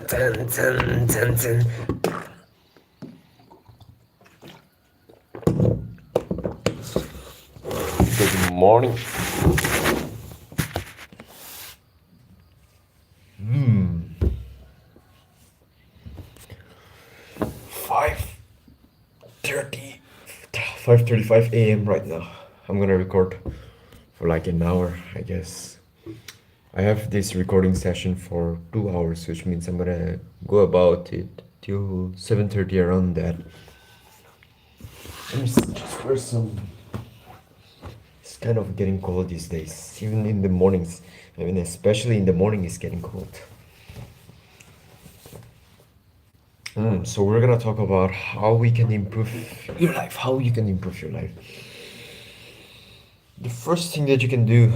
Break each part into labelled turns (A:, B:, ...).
A: Dun, dun, dun, dun. Good morning. Hmm. 5:30, 5:35 a.m. right now. I'm gonna record for like an hour, I guess. I have this recording session for 2 hours, which means I'm gonna go about it till 7:30 around that. Let me just wear some. It's kind of getting cold these days, even in the mornings. I mean, especially in the morning, it's getting cold. So we're gonna talk about how we can improve your life, how you can improve your life. The first thing that you can do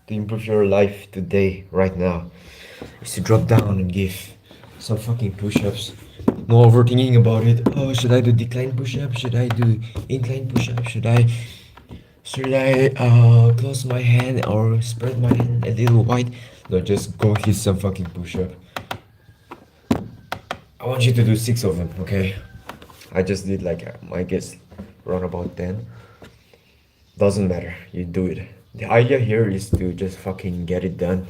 A: to improve your life today, right now, is to drop down and give some fucking push-ups. No overthinking about it. Oh, should I do decline push-up? Should I do incline push-up? Should I close my hand or spread my hand a little wide? No, just go hit some fucking push-up. I want you to do 6 of them, okay? I just did like I guess around about 10. Doesn't matter, you do it. The idea here is to just fucking get it done.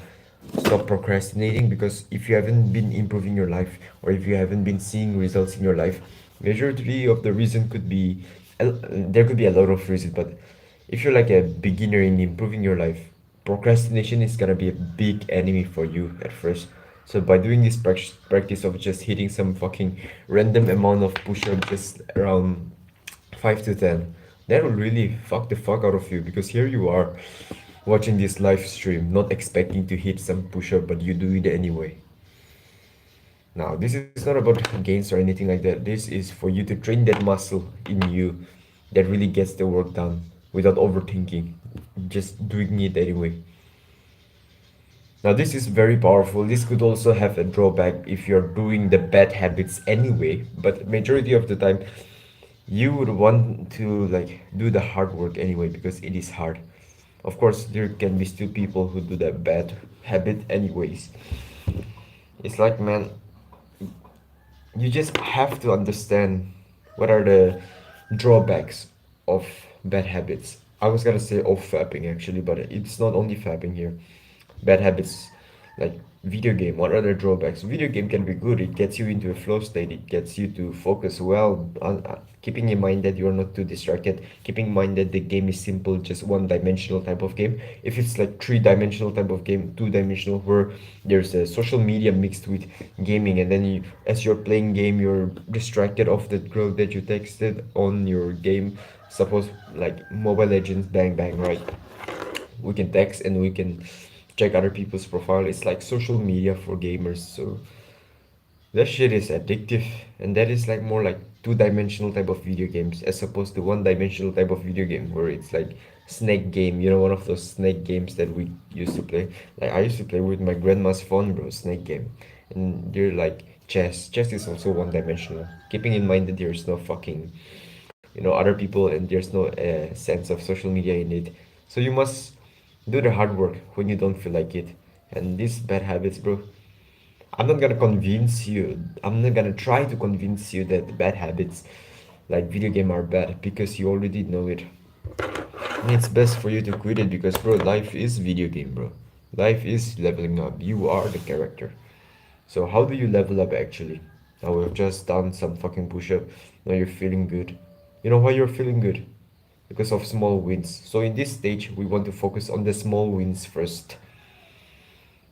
A: Stop procrastinating, because if you haven't been improving your life, or if you haven't been seeing results in your life, majority of the reason could be there could be a lot of reasons, but if you're like a beginner in improving your life, procrastination is gonna be a big enemy for you at first. So by doing this practice of just hitting some fucking random amount of push-up, just around 5 to 10, that will really fuck the fuck out of you, because here you are watching this live stream not expecting to hit some push-up, but you do it anyway. Now this is not about gains or anything like that. This is for you to train that muscle in you that really gets the work done without overthinking, just doing it anyway. Now this is very powerful. This could also have a drawback if you're doing the bad habits anyway, but majority of the time you would want to like do the hard work anyway, because it is hard. Of course there can be still people who do that bad habit anyways. It's like, man, you just have to understand what are the drawbacks of bad habits. I was gonna say of fapping actually, but it's not only fapping here. Bad habits like video game. What are the drawbacks? Video game can be good. It gets you into a flow state. It gets you to focus well on keeping in mind that you're not too distracted. Keeping in mind that the game is simple, just one-dimensional type of game. If it's like three-dimensional type of game, two-dimensional, where there's a social media mixed with gaming, and then you, as you're playing game, you're distracted of the girl that you texted on your game. Suppose like Mobile Legends, bang bang, right? We can text and we can check other people's profile. It's like social media for gamers. So that shit is addictive, and that is like more like two-dimensional type of video games as opposed to one-dimensional type of video game where it's like snake game. You know, one of those snake games that we used to play. Like I used to play with my grandma's phone, bro. Snake game, and they're like chess. Chess is also one-dimensional. Keeping in mind that there's no fucking, other people, and there's no sense of social media in it. So you must do the hard work when you don't feel like it. And these bad habits, bro, I'm not gonna convince you. I'm not gonna try to convince you that bad habits like video game are bad, because you already know it. And it's best for you to quit it, because bro, life is video game, bro. Life is leveling up. You are the character. So how do you level up actually? Now we've just done some fucking push-up. Now you're feeling good. You know why you're feeling good? Because of small wins. So in this stage, we want to focus on the small wins first.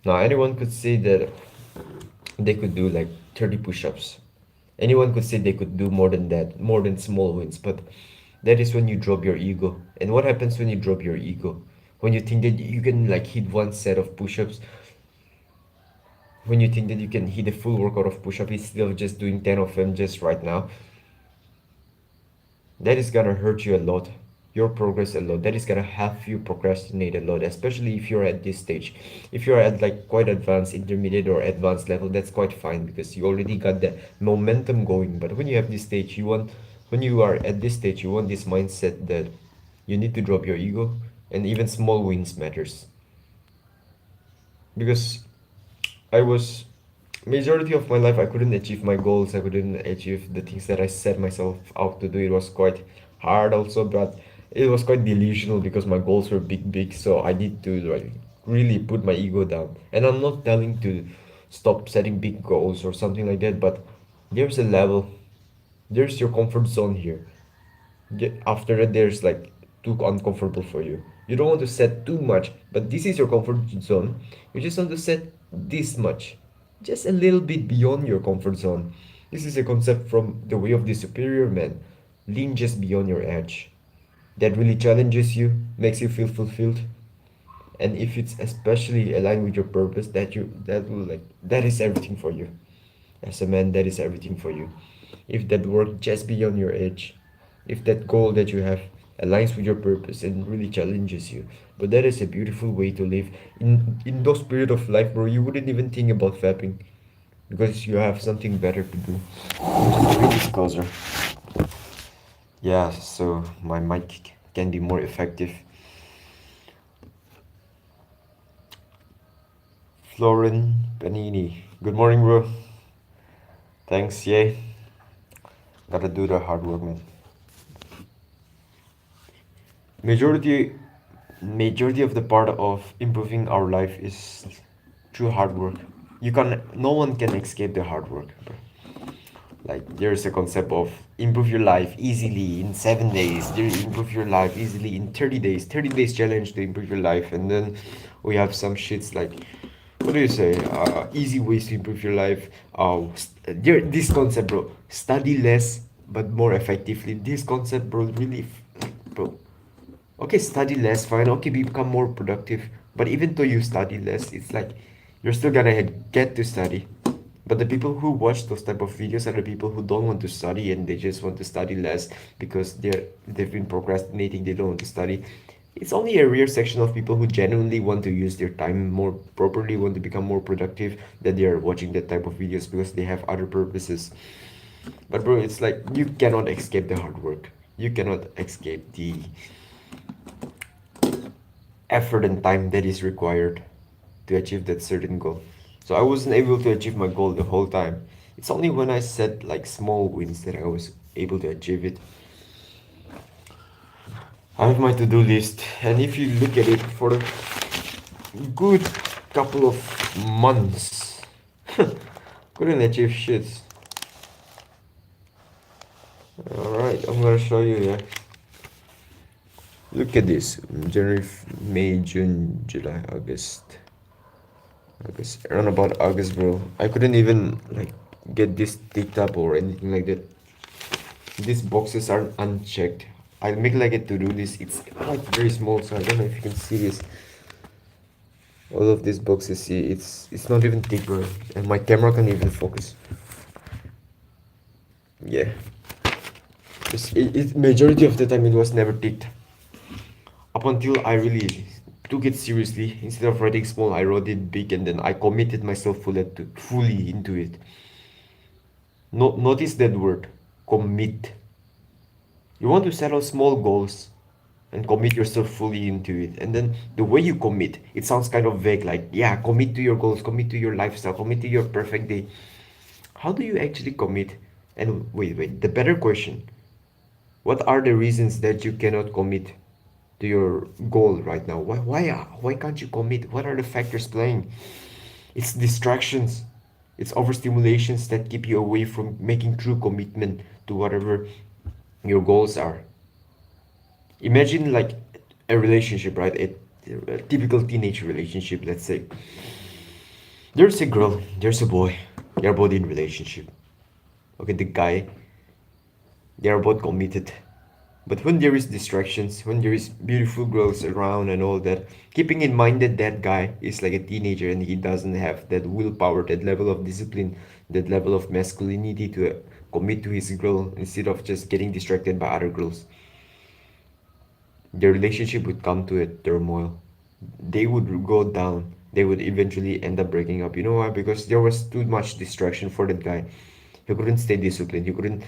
A: Now anyone could say that they could do like 30 push-ups. Anyone could say they could do more than that, more than small wins, but that is when you drop your ego. And what happens when you drop your ego? When you think that you can like hit one set of push-ups, when you think that you can hit a full workout of push-up instead of just doing 10 of them just right now, that is gonna hurt you a lot, your progress a lot. That is gonna have you procrastinate a lot, especially if you're at this stage. If you're at like quite advanced, intermediate, or advanced level, that's quite fine, because you already got the momentum going. But when you have this stage, when you are at this stage, you want this mindset that you need to drop your ego, and even small wins matters. Because I was Majority of my life I couldn't achieve my goals, I couldn't achieve the things that I set myself out to do. It was quite hard also, but it was quite delusional because my goals were big, so I need to like really put my ego down. And I'm not telling to stop setting big goals or something like that, but there's a level, there's your comfort zone here. After that there's like too uncomfortable for you. You don't want to set too much, but this is your comfort zone. You just want to set this much, just a little bit beyond your comfort zone. This is a concept from The Way of the Superior Man. Lean just beyond your edge. That really challenges you, makes you feel fulfilled, and if it's especially aligned with your purpose, that will like that is everything for you. As a man, that is everything for you. If that work just beyond your edge, if that goal that you have aligns with your purpose and really challenges you, but that is a beautiful way to live. In those period of life, bro, you wouldn't even think about fapping because you have something better to do. Just bring this closer. Yeah, so my mic can be more effective. Florin Panini. Good morning, bro. Thanks, yay. Gotta do the hard work, man. Majority majority of the part of improving our life is through hard work. No one can escape the hard work, bro. Like there's a concept of improve your life easily in 7 days. There improve your life easily in 30 days. 30 days challenge to improve your life, and then we have some shits like what do you say? Easy ways to improve your life. This concept, bro. Study less but more effectively. This concept, bro, really, bro. Okay, study less, fine. Okay, become more productive. But even though you study less, it's like you're still gonna get to study. But the people who watch those type of videos are the people who don't want to study and they just want to study less because they've been procrastinating, they don't want to study. It's only a rare section of people who genuinely want to use their time more properly, want to become more productive, that they are watching that type of videos because they have other purposes. But bro, it's like you cannot escape the hard work. You cannot escape the effort and time that is required to achieve that certain goal. So I wasn't able to achieve my goal the whole time. It's only when I set like small wins that I was able to achieve it. I have my to-do list, and if you look at it for a good couple of months, couldn't achieve shit. Alright, I'm gonna show you, yeah. Look at this. January, May, June, July, August. Around about August, bro. I couldn't even like get this ticked up or anything like that. These boxes are unchecked. I'll make like a to-do list. It's like very small, so I don't know if you can see this. All of these boxes, see, it's not even ticked, bro. And my camera can't even focus. Yeah. Majority of the time it was never ticked. Up until I really took it seriously. Instead of writing small, I wrote it big, and then I committed myself fully into it. Notice that word, commit. You want to set out small goals and commit yourself fully into it. And then the way you commit, it sounds kind of vague, like, yeah, commit to your goals, commit to your lifestyle, commit to your perfect day. How do you actually commit? And wait, the better question, what are the reasons that you cannot commit to your goal right now? Why can't you commit? What are the factors playing? It's distractions, it's overstimulations that keep you away from making true commitment to whatever your goals are. Imagine like a relationship, right? A typical teenage relationship, let's say. There's a girl, there's a boy, they're both in relationship. Okay, the guy, they're both committed. But when there is distractions, when there is beautiful girls around and all that, keeping in mind that that guy is like a teenager and he doesn't have that willpower, that level of discipline, that level of masculinity to commit to his girl instead of just getting distracted by other girls, their relationship would come to a turmoil. They would go down. They would eventually end up breaking up. You know why? Because there was too much distraction for that guy. He couldn't stay disciplined. He couldn't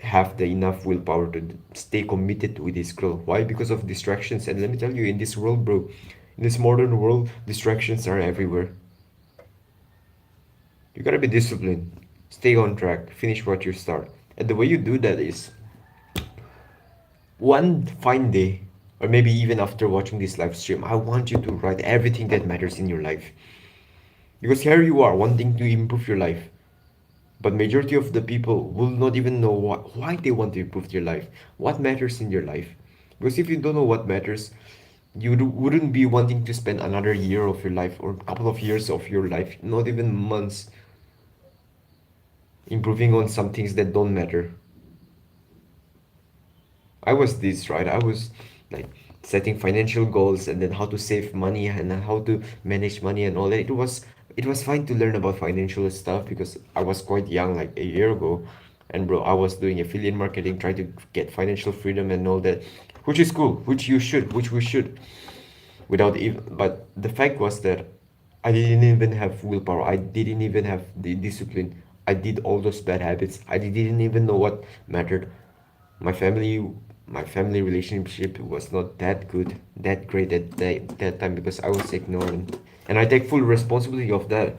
A: have the enough willpower to stay committed with his girl. Why? Because of distractions. And let me tell you, in this world, bro, in this modern world, distractions are everywhere. You gotta be disciplined, stay on track, finish what you start. And the way you do that is one fine day, or maybe even after watching this live stream, I want you to write everything that matters in your life. Because here you are wanting to improve your life. But majority of the people will not even know why they want to improve their life, what matters in your life. Because if you don't know what matters, you wouldn't be wanting to spend another year of your life or a couple of years of your life, not even months, improving on some things that don't matter. I was this, right? I was like setting financial goals and then how to save money and how to manage money and all that. It was fine to learn about financial stuff because I was quite young, like a year ago. And bro, I was doing affiliate marketing, trying to get financial freedom and all that, which is cool, which we should, without even. But the fact was that I didn't even have willpower. I didn't even have the discipline. I did all those bad habits. I didn't even know what mattered. My family, my family relationship was not that good, that great at that time because I was ignorant, and I take full responsibility of that.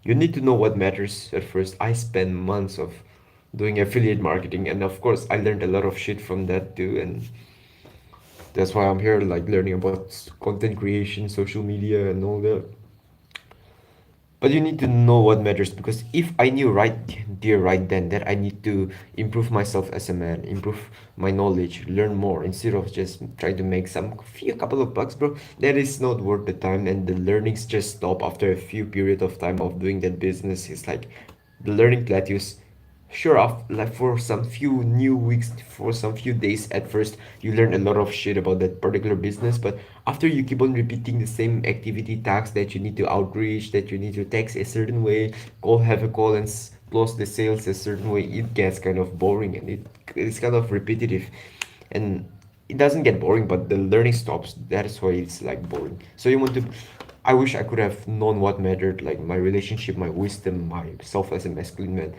A: You need to know what matters at first. I spent months of doing affiliate marketing, and of course, I learned a lot of shit from that too, and that's why I'm here, like learning about content creation, social media, and all that. But you need to know what matters because if I knew right there, right then, that I need to improve myself as a man, improve my knowledge, learn more instead of just trying to make some few couple of bucks, bro, that is not worth the time. And the learnings just stop after a few period of time of doing that business. It's like the learning plateaus. Sure, like for some few new weeks, for some few days at first, you learn a lot of shit about that particular business. But after you keep on repeating the same activity tasks that you need to outreach, that you need to text a certain way, have a call and close the sales a certain way, it gets kind of boring and it's kind of repetitive. And it doesn't get boring, but the learning stops. That is why it's like boring. So you want to. I wish I could have known what mattered, like my relationship, my wisdom, myself as a masculine man.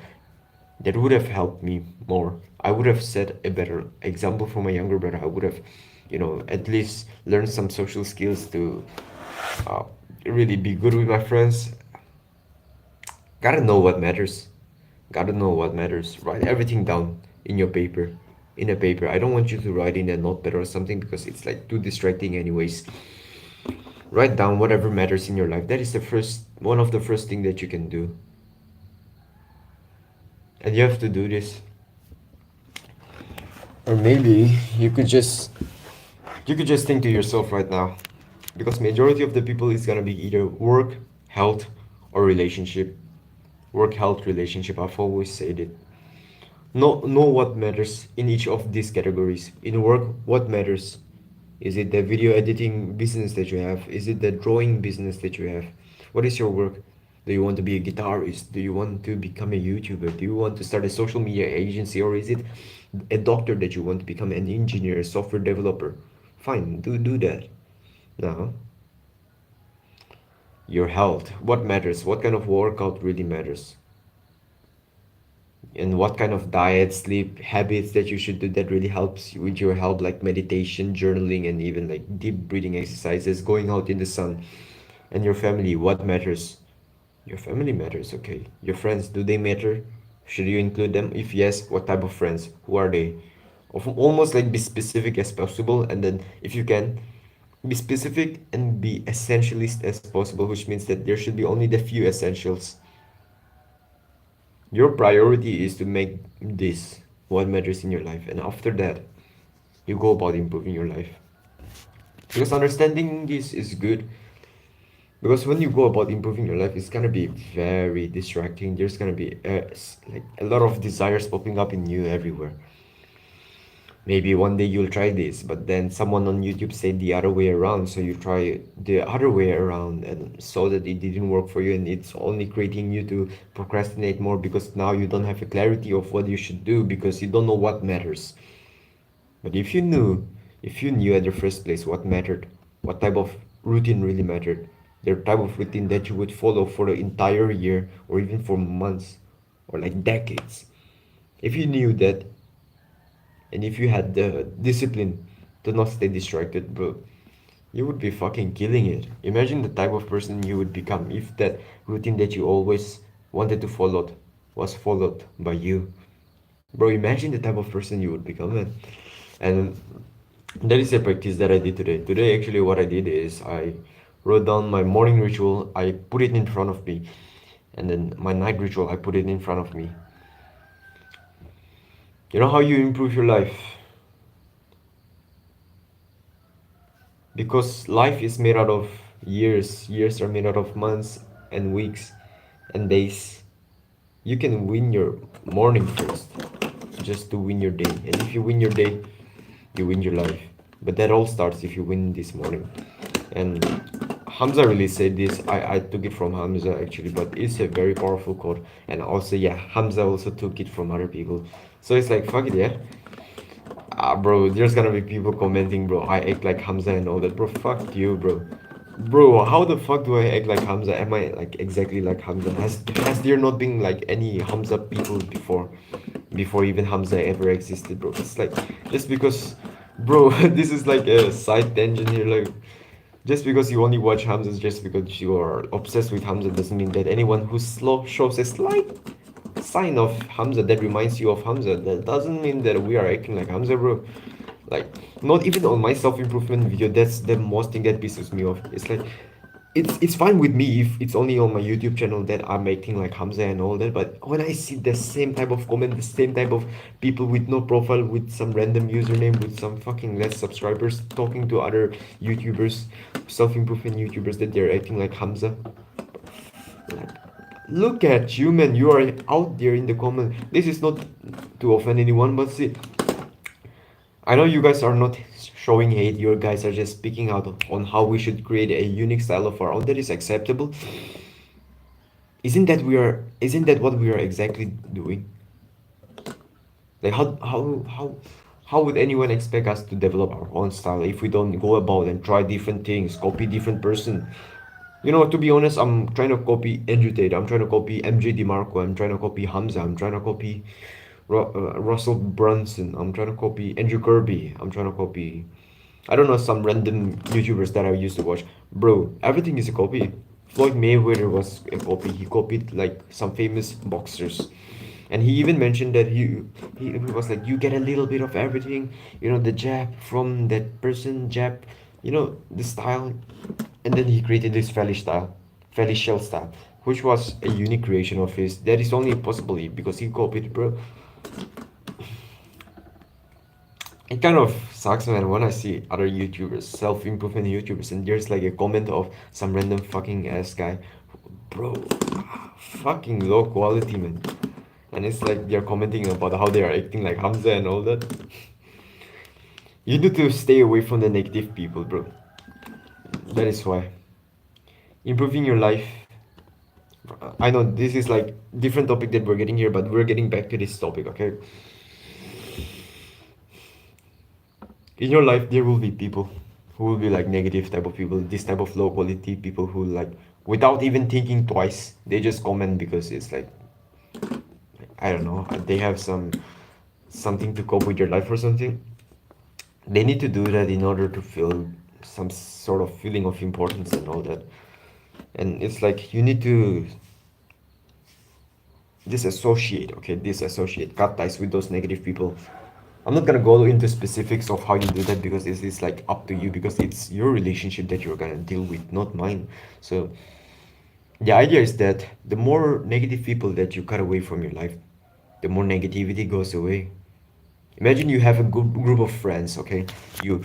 A: That would have helped me more. I would have set a better example for my younger brother. I would have, at least learned some social skills to uh, really be good with my friends. Gotta know what matters. Gotta know what matters. Write everything down in your paper. In a paper. I don't want you to write in a notepad or something because it's like too distracting anyways. Write down whatever matters in your life. That is the first one of the first thing that you can do. And you have to do this. Or maybe you could just think to yourself right now, because majority of the people is gonna be either work, health, or relationship. Work, health, relationship. I've always said it. Know what matters in each of these categories. In work, what matters? Is it the video editing business that you have? Is it the drawing business that you have? What is your work? Do you want to be a guitarist? Do you want to become a YouTuber? Do you want to start a social media agency? Or is it a doctor that you want to become an engineer, a software developer? Fine, do that. Now, your health. What matters? What kind of workout really matters? And what kind of diet, sleep habits that you should do that really helps you with your health, like meditation, journaling, and even like deep breathing exercises, going out in the sun. And your family, what matters? Your family matters, okay. Your friends, do they matter? Should you include them? If yes, what type of friends? Who are they? Almost like be specific as possible, and then if you can, be specific and be essentialist as possible, which means that there should be only the few essentials. Your priority is to make this what matters in your life, and after that, you go about improving your life. Because understanding this is good. Because when you go about improving your life, it's gonna be very distracting. There's gonna be like a lot of desires popping up in you everywhere. Maybe one day you'll try this, but then someone on YouTube said the other way around, so you try the other way around and saw that it didn't work for you, and it's only creating you to procrastinate more because now you don't have a clarity of what you should do because you don't know what matters. But if you knew at the first place what mattered, what type of routine really mattered, the type of routine that you would follow for the entire year or even for months or like decades, if you knew that and if you had the discipline to not stay distracted, bro, you would be fucking killing it. Imagine the type of person you would become if that routine that you always wanted to follow was followed by you. Bro, imagine the type of person you would become, man. And that is a practice that I did today. Today, actually, what I did is I wrote down my morning ritual, I put it in front of me, and then my night ritual, I put it in front of me. You know how you improve your life? Because life is made out of years, years are made out of months and weeks and days. You can win your morning first, just to win your day. And if you win your day, you win your life. But that all starts if you win this morning. And Hamza really said this. I took it from Hamza actually, but it's a very powerful quote. And also, yeah, Hamza also took it from other people. So it's like, fuck it, yeah. Bro, there's gonna be people commenting, bro. I act like Hamza and all that, bro. Fuck you, bro. Bro, how the fuck do I act like Hamza? Am I like exactly like Hamza? Has there not been like any Hamza people before even Hamza ever existed, bro? It's like just because, bro, this is like a side tangent here. Like just because you only watch Hamza, just because you are obsessed with Hamza, doesn't mean that anyone who shows a slight sign of Hamza that reminds you of Hamza, that doesn't mean that we are acting like Hamza, bro. Like, not even on my self-improvement video, that's the most thing that pisses me off. It's like, it's fine with me if it's only on my YouTube channel that I'm acting like Hamza and all that, but when I see the same type of comment, the same type of people with no profile, with some random username, with some fucking less subscribers, talking to other YouTubers, self-improvement YouTubers, that they're acting like Hamza, like, look at you, man. You are out there in the comment. This is not to offend anyone, but see, I know you guys are not showing hate. You guys are just speaking out on how we should create a unique style of our own that is acceptable. Isn't that what we are exactly doing? Like how would anyone expect us to develop our own style if we don't go about and try different things, copy different person? You know, to be honest, I'm trying to copy Andrew Tate. I'm trying to copy MJ DeMarco. I'm trying to copy Hamza. I'm trying to copy Russell Brunson. I'm trying to copy Andrew Kirby. I'm trying to copy, I don't know, some random YouTubers that I used to watch. Bro, everything is a copy. Floyd Mayweather was a copy. He copied like some famous boxers. And he even mentioned that he was like, you get a little bit of everything, you know, the jab from that person, jab, you know, the style. And then he created this Felly Shell style, which was a unique creation of his. That is only possible because he copied, bro. It kind of sucks, man, when I see other YouTubers, self-improvement YouTubers, and there's like a comment of some random fucking ass guy. Bro, fucking low quality, man. And it's like they're commenting about how they are acting like Hamza and all that. You need to stay away from the negative people, bro. That is why. Improving your life. I know this is like different topic that we're getting here, but we're getting back to this topic, okay? In your life, there will be people who will be like negative type of people, this type of low quality people who like, without even thinking twice, they just comment because it's like, I don't know, they have something to cope with your life or something. They need to do that in order to feel some sort of feeling of importance and all that. And it's like you need to disassociate, okay? Disassociate, cut ties with those negative people. I'm not gonna go into specifics of how you do that because this is like up to you, because it's your relationship that you're gonna deal with, not mine. So the idea is that the more negative people that you cut away from your life, the more negativity goes away. Imagine you have a good group of friends, okay? You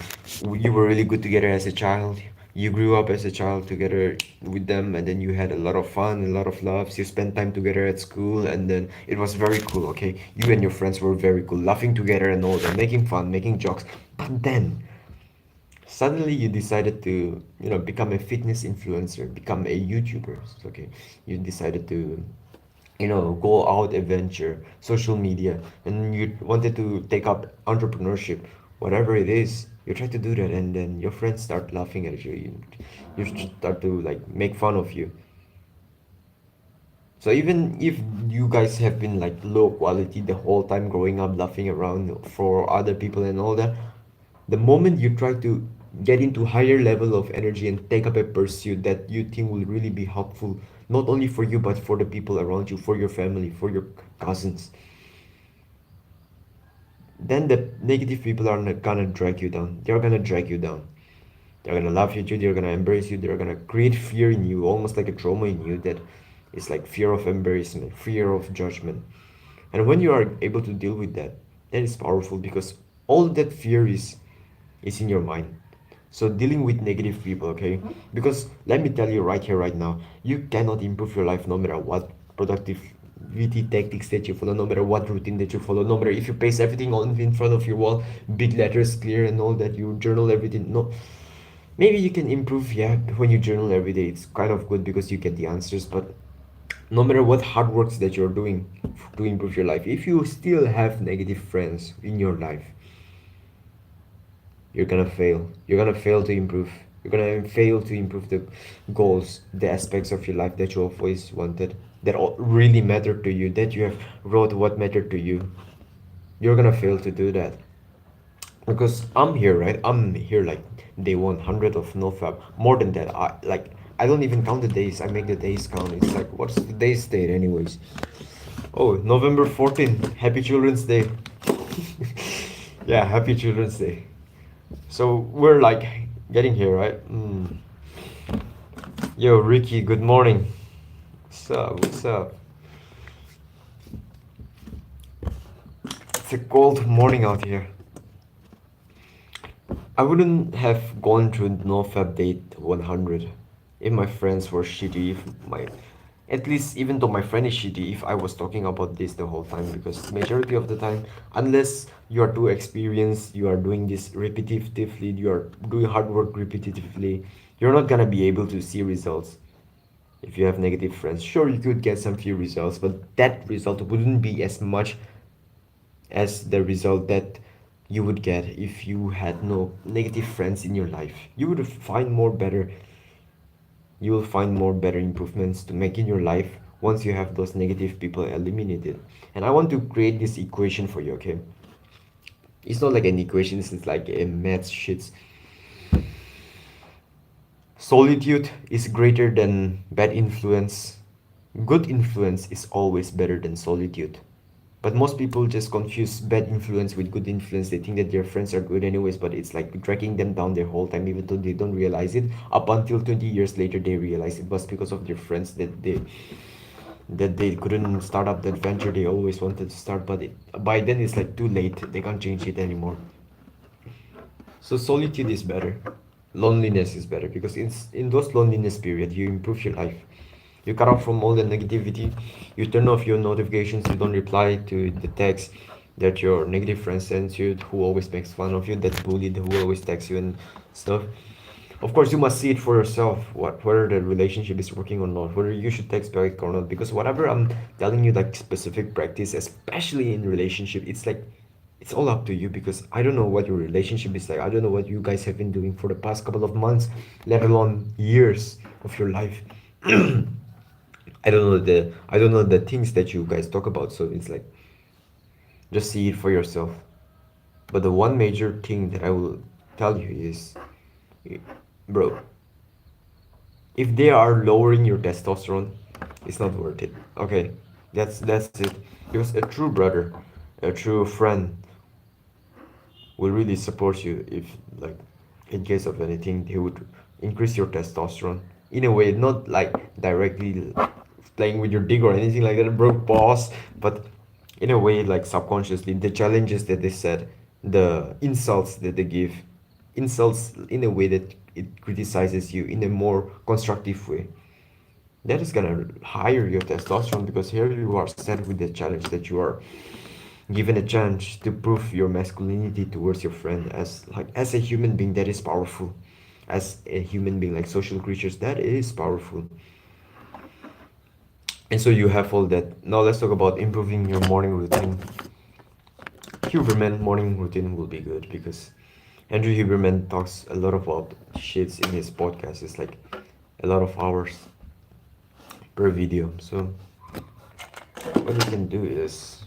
A: you were really good together as a child. You grew up as a child together with them, and then you had a lot of fun, a lot of loves. You spent time together at school, and then it was very cool, okay? You and your friends were very cool, laughing together and all that, making fun, making jokes. But then suddenly you decided to, you know, become a fitness influencer, become a YouTuber, okay? You decided to, you know, go out adventure, social media, and you wanted to take up entrepreneurship, whatever it is. You try to do that, and then your friends start laughing at you. You start to like make fun of you. So even if you guys have been like low quality the whole time growing up, laughing around for other people and all that, the moment you try to get into higher level of energy and take up a pursuit that you think will really be helpful, not only for you but for the people around you, for your family, for your cousins. Then the negative people are not gonna drag you down. They're gonna drag you down. They're gonna laugh at you, they're gonna embrace you, they're gonna create fear in you, almost like a trauma in you that is like fear of embarrassment, fear of judgment. And when you are able to deal with that, that is powerful because all that fear is in your mind. So dealing with negative people, okay? Because let me tell you right here, right now, you cannot improve your life no matter what productivity tactics that you follow, no matter what routine that you follow, no matter if you paste everything on in front of your wall, big letters, clear and all that, you journal everything. No, maybe you can improve, yeah, when you journal every day. It's kind of good because you get the answers, but no matter what hard works that you're doing to improve your life, if you still have negative friends in your life, you're gonna fail. You're gonna fail to improve. You're gonna fail to improve the goals, the aspects of your life that you always wanted, that really matter to you, that you have wrote what mattered to you. You're gonna fail to do that. Because I'm here, right? I'm here like day 100 of NoFap. More than that, I don't even count the days. I make the days count. It's like what's the day's date, anyways? Oh, November 14th. Happy Children's Day. Yeah, Happy Children's Day. So we're like getting here, right? Yo, Ricky, good morning. What's up? What's up? It's a cold morning out here. I wouldn't have gone through NoFap Date 100 if my friends were shitty. If my, at least even though my friend is shitty, if I was talking about this the whole time, because majority of the time, unless you are too experienced, you are doing this repetitively, you are doing hard work repetitively, you're not gonna be able to see results. If you have negative friends, sure you could get some few results, but that result wouldn't be as much as the result that you would get if you had no negative friends in your life. You will find more better improvements to make in your life once you have those negative people eliminated. And I want to create this equation for you, okay? It's not like an equation, it's like a math shit. Solitude is greater than bad influence. Good influence is always better than solitude. But most people just confuse bad influence with good influence. They think that their friends are good anyways, but it's like dragging them down their whole time, even though they don't realize it. Up until 20 years later, they realize it was because of their friends that they couldn't start up that venture they always wanted to start. But by then, it's like too late. They can't change it anymore. So solitude is better. Loneliness is better because it's in those loneliness period you improve your life. You cut off from all the negativity. You turn off your notifications. You don't reply to the text that your negative friend sends you, who always makes fun of you, that bullied, who always texts you and stuff. Of course, you must see it for yourself, whether the relationship is working or not, whether you should text back or not. Because whatever I'm telling you, like specific practice, especially in relationship, it's like it's all up to you because I don't know what your relationship is like. I don't know what you guys have been doing for the past couple of months, let alone years of your life. I don't know the things that you guys talk about, so it's like just see it for yourself. But the one major thing that I will tell you is, bro, if they are lowering your testosterone, it's not worth it. Okay, that's it. Because a true brother, a true friend will really support you if, like, in case of anything, they would increase your testosterone in a way, not like directly playing with your dick or anything like that, bro, boss, but in a way, like subconsciously, the challenges that they set, the insults that they give, insults in a way that it criticizes you in a more constructive way. That is gonna higher your testosterone because here you are set with the challenge that you are given a chance to prove your masculinity towards your friend. As a human being, that is powerful. As a human being, like social creatures, that is powerful. And so you have all that. Now let's talk about improving your morning routine. Huberman morning routine will be good because Andrew Huberman talks a lot about shits in his podcast. It's like a lot of hours per video. So what you can do is,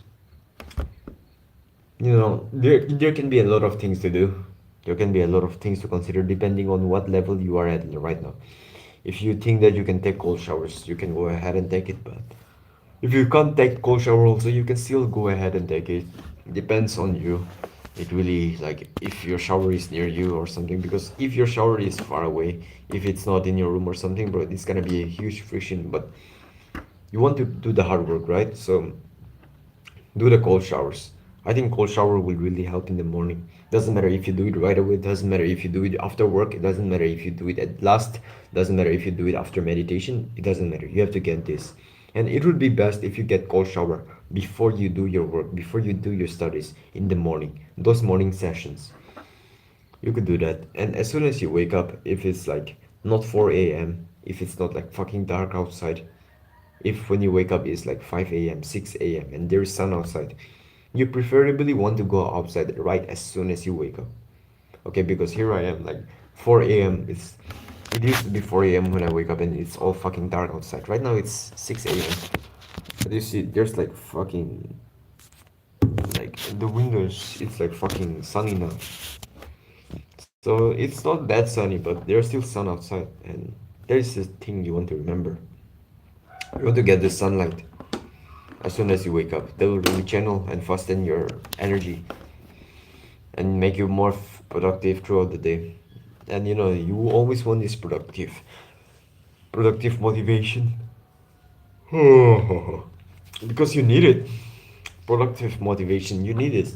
A: there can be a lot of things to do. There can be a lot of things to consider depending on what level you are at right now. If you think that you can take cold showers, you can go ahead and take it, but if you can't take cold shower also, you can still go ahead and take it. Depends on you. It really, like, if your shower is near you or something, because if your shower is far away, if it's not in your room or something, bro, it's gonna be a huge friction. But you want to do the hard work, right? So do the cold showers. I think cold shower will really help in the morning. Doesn't matter if you do it right away, doesn't matter if you do it after work, it doesn't matter if you do it at last, doesn't matter if you do it after meditation, it doesn't matter. You have to get this. And it would be best if you get cold shower before you do your work, before you do your studies in the morning. Those morning sessions. You could do that. And as soon as you wake up, if it's like not 4 a.m., if it's not like fucking dark outside, if when you wake up it's like 5 a.m., 6 a.m., and there's sun outside, you preferably want to go outside right as soon as you wake up. Okay, because here I am, like 4 a.m. It used to be 4 a.m. when I wake up and it's all fucking dark outside. Right now it's 6 a.m. But you see, there's like fucking, like the windows, it's like fucking sunny now. So it's not that sunny, but there's still sun outside. And there's this thing you want to remember. You want to get the sunlight as soon as you wake up. That will really channel and fasten your energy and make you more productive throughout the day. And you know, you always want this productive motivation. Because you need it. Productive motivation, you need it.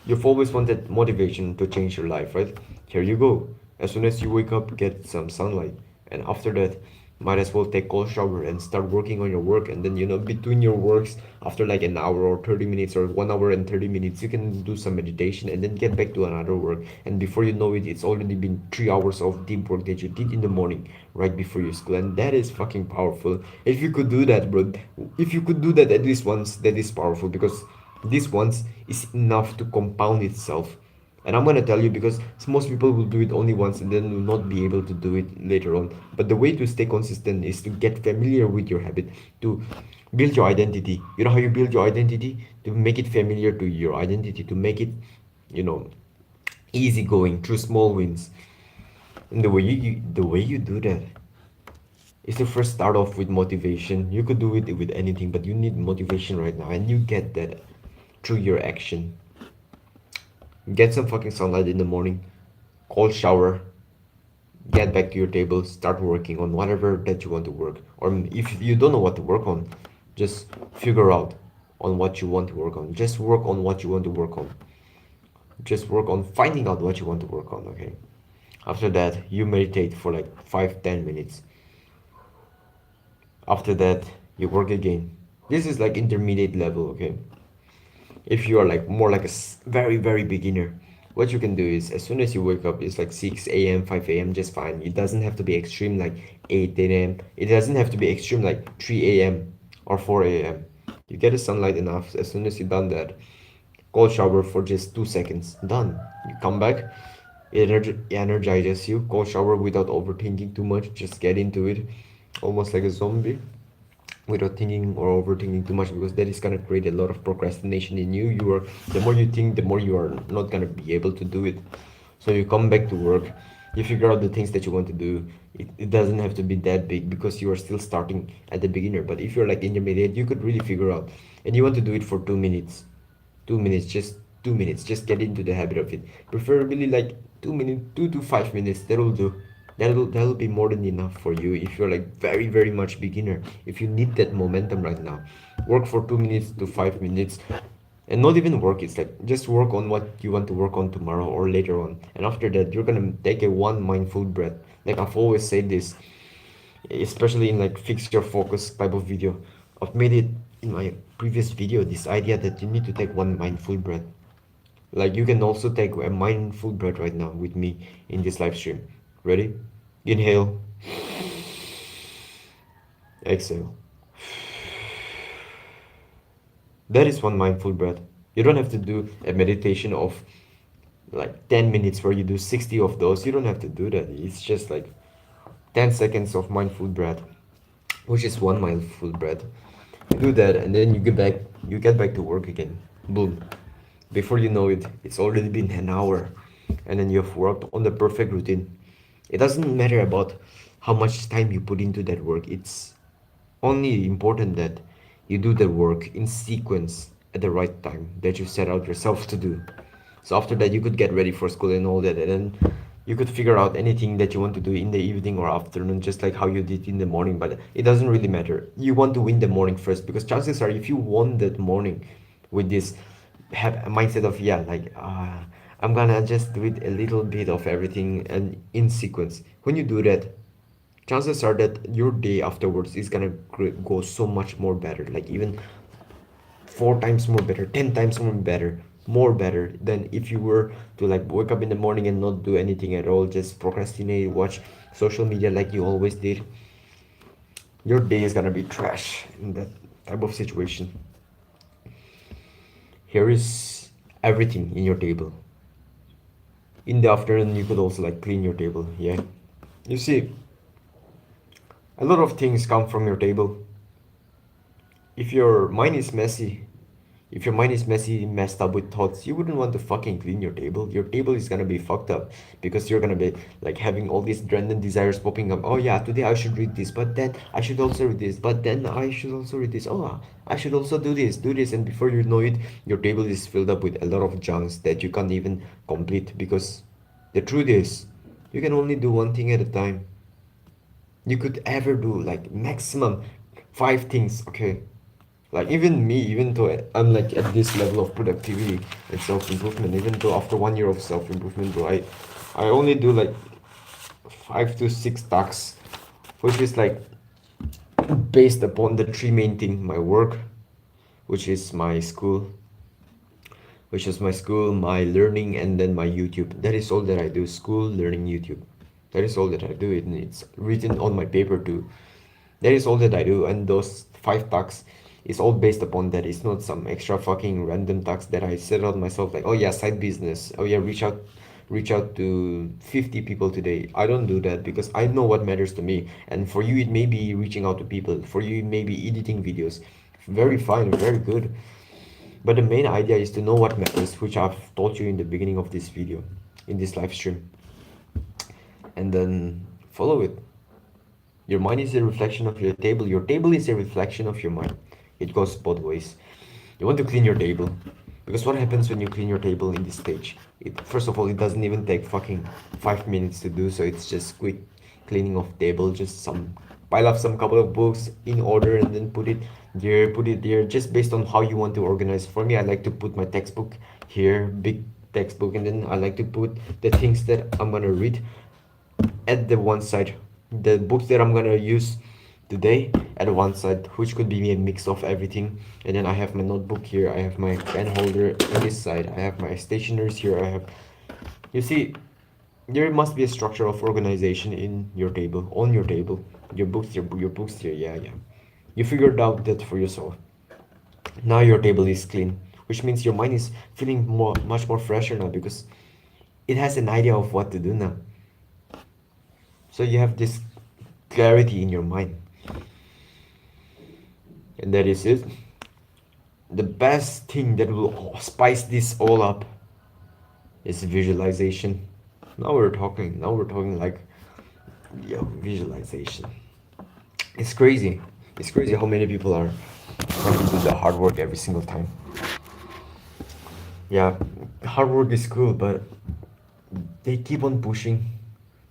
A: You've always wanted motivation to change your life, right? Here you go. As soon as you wake up, get some sunlight. And after that, might as well take cold shower and start working on your work. And then, you know, between your works, after like an hour or 30 minutes or 1 hour and 30 minutes, you can do some meditation and then get back to another work. And before you know it, it's already been 3 hours of deep work that you did in the morning, right before your school. And that is fucking powerful. If you could do that, bro, if you could do that at least once, that is powerful, because this once is enough to compound itself. And I'm gonna tell you, because most people will do it only once and then will not be able to do it later on. But the way to stay consistent is to get familiar with your habit, to build your identity. You know how you build your identity? To make it familiar to your identity, to make it, you know, easy going through small wins. And the way you do that is to first start off with motivation. You could do it with anything, but you need motivation right now, and you get that through your action. Get some fucking sunlight in the morning, cold shower, get back to your table, start working on whatever that you want to work. Or if you don't know what to work on, just figure out on what you want to work on. Just work on what you want to work on. Just work on finding out what you want to work on, okay? After that, you meditate for like 5-10 minutes. After that, you work again. This is like intermediate level, okay? If you are like more like a very very beginner, what you can do is as soon as you wake up, it's like 6 a.m., 5 a.m., just fine. It doesn't have to be extreme like 8 a.m. It doesn't have to be extreme like 3 a.m. or 4 a.m. You get the sunlight enough. As soon as you done that, cold shower for just 2 seconds, done. You come back, it energizes you. Cold shower without overthinking too much, just get into it, almost like a zombie, without thinking or overthinking too much, because that is gonna create a lot of procrastination in you. You are, the more you think, the more you are not gonna be able to do it. So you come back to work, you figure out the things that you want to do. It doesn't have to be that big, because you are still starting at the beginner. But if you're like intermediate, you could really figure out, and you want to do it for 2 minutes. 2 minutes, just 2 minutes, just get into the habit of it. Preferably like 2 minutes, 2 to 5 minutes, that'll do. That'll be more than enough for you if you're like very very much beginner. If you need that momentum right now, work for 2 minutes to 5 minutes. And not even work, it's like just work on what you want to work on tomorrow or later on. And after that, you're gonna take a one mindful breath. Like I've always said this, especially in like fix your focus type of video. I've made it in my previous video, this idea that you need to take one mindful breath. Like you can also take a mindful breath right now with me in this live stream. Ready? Inhale, exhale. That is one mindful breath. You don't have to do a meditation of like 10 minutes where you do 60 of those. You don't have to do that. It's just like 10 seconds of mindful breath, which is one mindful breath. You do that and then you get back to work again. Boom. Before you know it, it's already been an hour. and then you've worked on the perfect routine. It doesn't matter about how much time you put into that work. It's only important that you do the work in sequence at the right time that you set out yourself to do. So after that, you could get ready for school and all that, and then you could figure out anything that you want to do in the evening or afternoon, just like how you did in the morning. But it doesn't really matter. You want to win the morning first, because chances are, if you won that morning with this have a mindset of, yeah, like I'm gonna just do it a little bit of everything and in sequence. When you do that, chances are that your day afterwards is gonna go so much more better, like even 4 times more better, 10 times more better than if you were to like wake up in the morning and not do anything at all, just procrastinate, watch social media like you always did. Your day is gonna be trash in that type of situation. Here is everything in your table. In the afternoon, you could also like clean your table. Yeah, you see, a lot of things come from your table. If your mind is messy, if your mind is messy, messed up with thoughts, you wouldn't want to fucking clean your table. Your table is gonna be fucked up because you're gonna be like having all these random desires popping up. Oh yeah, today I should read this, but then I should also read this, but then I should also read this. Oh, I should also do this, and before you know it, your table is filled up with a lot of junks that you can't even complete, because the truth is, you can only do one thing at a time. You could ever do like maximum 5 things, okay? Like even me, even though I'm like at this level of productivity and self-improvement, even though after 1 year of self-improvement, bro, I only do like 5 to 6 tasks, which is like based upon the three main thing: my work, which is my school, my learning, and then my YouTube. That is all that I do: school, learning, YouTube. That is all that I do, and it's written on my paper too. That is all that I do, and those 5 tasks is all based upon that. It's not some extra fucking random tasks that I set out myself, like, oh yeah, side business. Oh yeah, reach out to 50 people today. I don't do that because I know what matters to me. And for you, it may be reaching out to people. For you, it may be editing videos. Very fine, very good. But the main idea is to know what matters, which I've told you in the beginning of this video, in this live stream, and then follow it. Your mind is a reflection of your table. Your table is a reflection of your mind. It goes both ways. You want to clean your table. Because what happens when you clean your table in this stage? First of all, it doesn't even take fucking 5 minutes to do, so it's just quick cleaning of table, just some pile up some couple of books in order and then put it there, just based on how you want to organize. For me, I like to put my textbook here, big textbook, and then I like to put the things that I'm gonna read at the one side, the books that I'm gonna use today at one side, which could be a mix of everything. And then I have my notebook here, I have my pen holder on this side, I have my stationers here, I have, you see, there must be a structure of organization in your table, on your table, your books here. Yeah, yeah, you figured out that for yourself. Now your table is clean, which means your mind is feeling much more fresher now, because it has an idea of what to do now. So you have this clarity in your mind, and that is it. The best thing that will spice this all up is visualization. Now we're talking like, yo, visualization. It's crazy. It's crazy how many people are trying to do the hard work every single time. Yeah, hard work is cool, but they keep on pushing.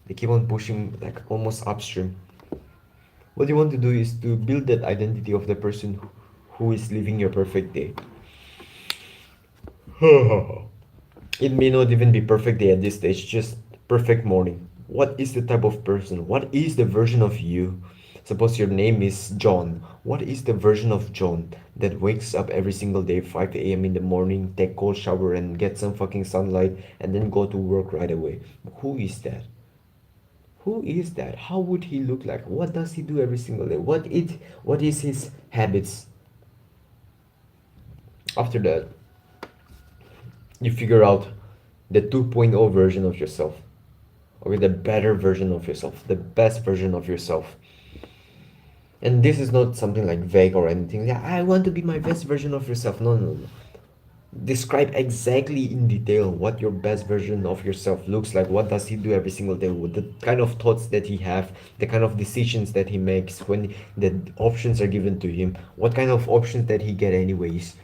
A: They keep on pushing like almost upstream. What you want to do is to build that identity of the person who is living your perfect day. It may not even be perfect day at this stage, just perfect morning. What is the type of person? What is the version of you? Suppose your name is John. What is the version of John that wakes up every single day 5 a.m. in the morning, take cold shower and get some fucking sunlight and then go to work right away? Who is that? Who is that? How would he look like? What does he do every single day? What is his habits? After that, you figure out the 2.0 version of yourself, or the better version of yourself, the best version of yourself. And this is not something like vague or anything. Yeah, I want to be my best version of yourself. No, no, no. Describe exactly in detail what your best version of yourself looks like. What does he do every single day, with the kind of thoughts that he have, the kind of decisions that he makes when the options are given to him, what kind of options that he get anyways.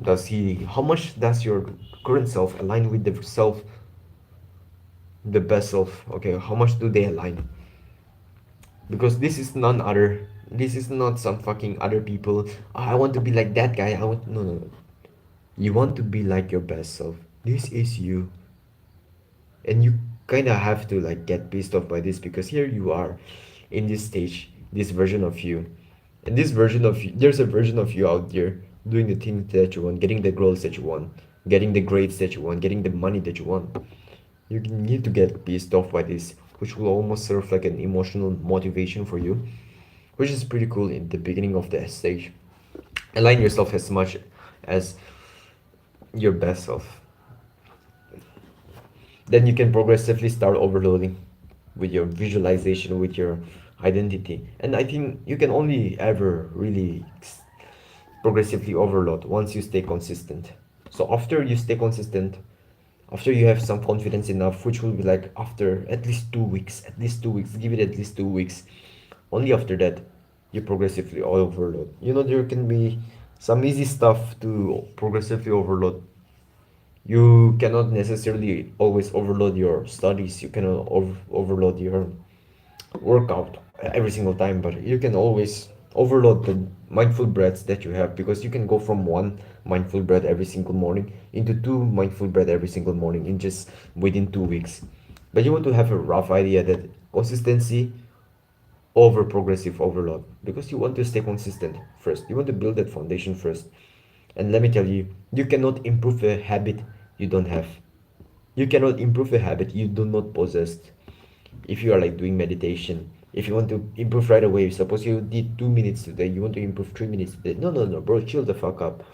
A: Does he, how much does your current self align with the self, the best self? Okay, how much do they align? Because this is none other, this is not some fucking other people. "Oh, I want to be like that guy, I want," no, no, no. You want to be like your best self. This is you. And you kind of have to like get pissed off by this, because here you are in this stage, this version of you. And this version of you, there's a version of you out there doing the things that you want, getting the growth that you want, getting the grades that you want, getting the money that you want. You need to get pissed off by this, which will almost serve like an emotional motivation for you, which is pretty cool in the beginning of the stage. Align yourself as much as your best self. Then you can progressively start overloading with your visualization, with your identity. And I think you can only ever really progressively overload once you stay consistent. So after you stay consistent, after you have some confidence enough, which will be like after at least 2 weeks, at least 2 weeks, give it at least 2 weeks. Only after that, you progressively overload. You know, there can be some easy stuff to progressively overload. You cannot necessarily always overload your studies. You cannot overload your workout every single time, but you can always overload the mindful breaths that you have, because you can go from one mindful breath every single morning into two mindful breath every single morning in just within 2 weeks. But you want to have a rough idea that consistency over progressive overload, because you want to stay consistent first. You want to build that foundation first. And let me tell you, you cannot improve a habit you don't have. You cannot improve a habit you do not possess. If you are like doing meditation, if you want to improve right away, suppose you did 2 minutes today, you want to improve 3 minutes today. No, no, no, bro, chill the fuck up.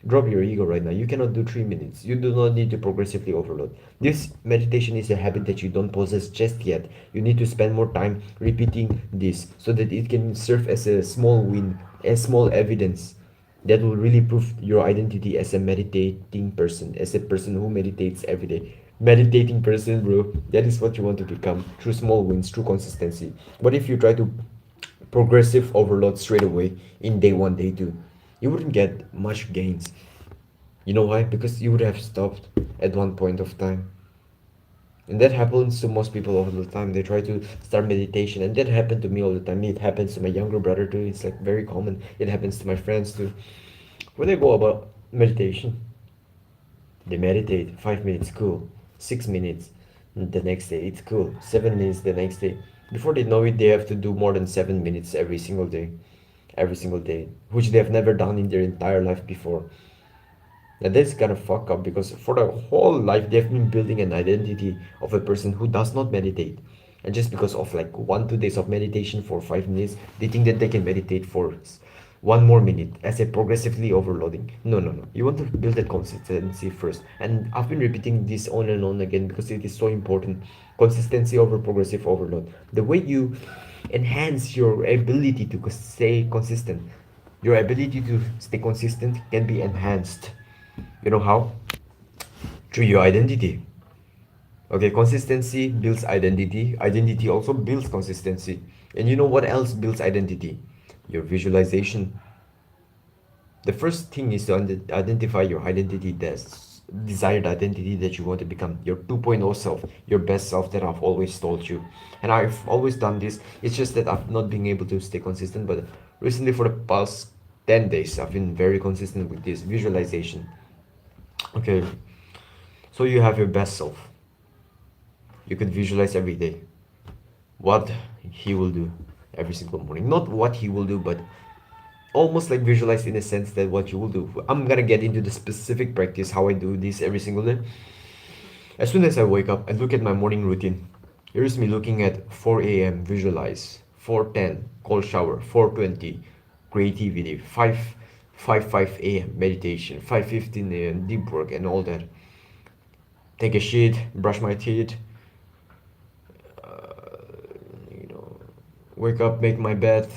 A: Drop your ego right now. You cannot do 3 minutes. You do not need to progressively overload. This meditation is a habit that you don't possess just yet. You need to spend more time repeating this so that it can serve as a small win, a small evidence that will really prove your identity as a meditating person, as a person who meditates every day. Meditating person, bro. That is what you want to become through small wins, through consistency. But if you try to progressive overload straight away in day one, day two, you wouldn't get much gains. You know why? Because you would have stopped at one point of time. And that happens to most people all the time. They try to start meditation, and that happened to me all the time. It happens to my younger brother too. It's like very common. It happens to my friends too. When they go about meditation, they meditate 5 minutes, cool. 6 minutes the next day, it's cool. 7 minutes the next day. Before they know it, they have to do more than 7 minutes every single day. Every single day, which they have never done in their entire life before. And that's kind of fuck up, because for the whole life they've been building an identity of a person who does not meditate. And just because of like 1 2 days of meditation for 5 minutes, they think that they can meditate for one more minute as a progressively overloading. No, no, no. You want to build that consistency first. And I've been repeating this on and on again because it is so important. Consistency over progressive overload. The way you enhance your ability to stay consistent, your ability to stay consistent can be enhanced. You know how? Through your identity. Okay, consistency builds identity. Identity also builds consistency. And you know what else builds identity? Your visualization. The first thing is to identify your identity, that's desired identity that you want to become, your 2.0 self, your best self that I've always told you. And I've always done this. It's just that I've not been able to stay consistent, but recently for the past 10 days, I've been very consistent with this visualization. Okay, so you have your best self. You could visualize every day what he will do every single morning. Not what he will do, but almost like visualize in a sense that what you will do. I'm gonna get into the specific practice how I do this every single day. As soon as I wake up and look at my morning routine, here's me looking at 4 a.m. visualize, 4:10 cold shower, 4:20 creativity, 5 a.m. meditation, 5:15 a.m. deep work and all that. Take a shit, brush my teeth, you know, wake up, make my bed.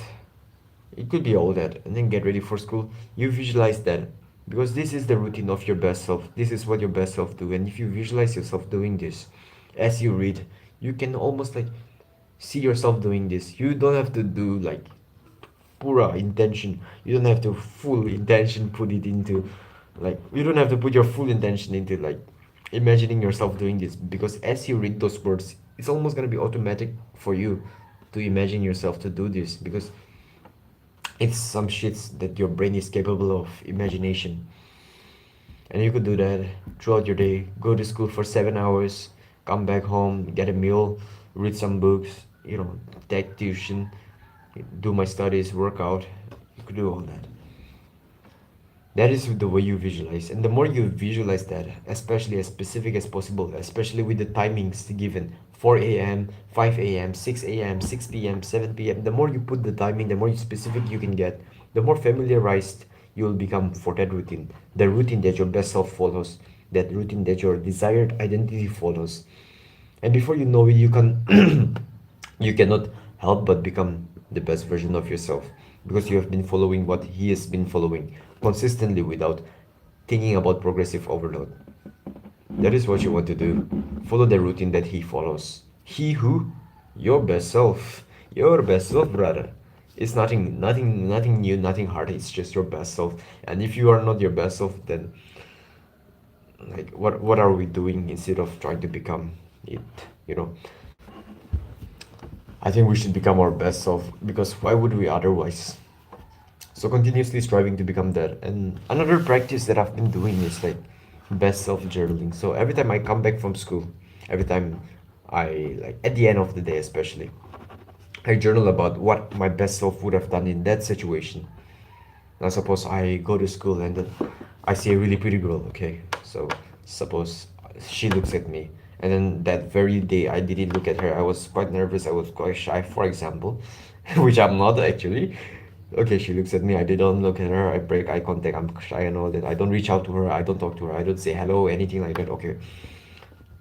A: It could be all that, and then get ready for school. You visualize that. because this is the routine of your best self. This is what your best self do, and if you visualize yourself doing this as you read, you can almost like see yourself doing this. You don't have to do like pura intention. You don't have to full intention put it into like you don't have to put your full intention into like imagining yourself doing this, because as you read those words, it's almost gonna be automatic for you to imagine yourself to do this, because it's some shits that your brain is capable of imagination. And you could do that throughout your day. Go to school for 7 hours, come back home, get a meal, read some books, take tuition, do my studies, work out. You could do all that. That is the way you visualize. And the more you visualize that, especially as specific as possible, especially with the timings given 4 a.m., 5 a.m., 6 a.m., 6 p.m., 7 p.m., the more you put the timing, the more specific you can get, the more familiarized you will become for that routine. The routine that your best self follows, that routine that your desired identity follows. And before you know it, you can you cannot help but become the best version of yourself, because you have been following what he has been following consistently without thinking about progressive overload. That is what you want to do. Follow the routine that he follows. He who? Your best self. Your best self, brother. It's nothing new, nothing hard. It's just your best self. And if you are not your best self, then like what are we doing instead of trying to become it? You know. I think we should become our best self, because why would we otherwise? So continuously striving to become that. And another practice that I've been doing is like best self journaling. So every time I come back from school, every time I like at the end of the day especially, I journal about what my best self would have done in that situation. Now suppose I go to school and then I see a really pretty girl, okay? So suppose she looks at me, and then that very day I didn't look at her. I was quite nervous, I was quite shy, for example, which I'm not actually. Okay, she looks at me, I didn't look at her, I break eye contact, I'm shy and all that. I don't reach out to her, I don't talk to her, I don't say hello, anything like that. Okay.